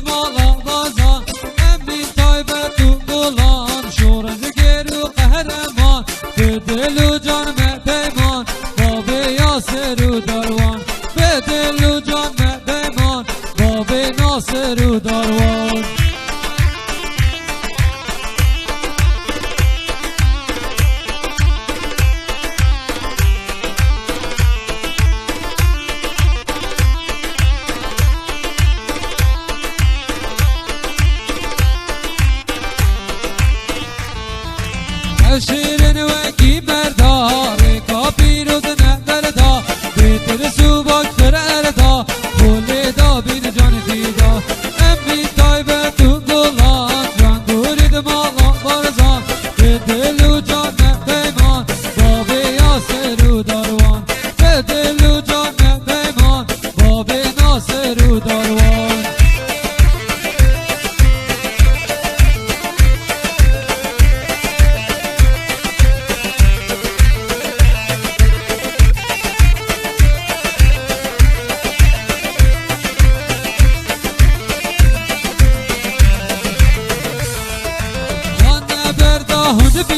مالا بازان امی تایبت و بلان شورز گر و قهرمان به دل و جان مه پیمان باب یاسر و داروان به دل و جان مه پیمان باب ناصر و داروان شیرین وکی بردار کا پیروز ندردا بیتر سوباک تر اردا بولی دا بین جان خیدا امی تایبه تو گلان جان گورید مالا بارزان به دل و جان پیمان باب یاسر و داروان به دل و جان پیمان باب ناصر و داروان هند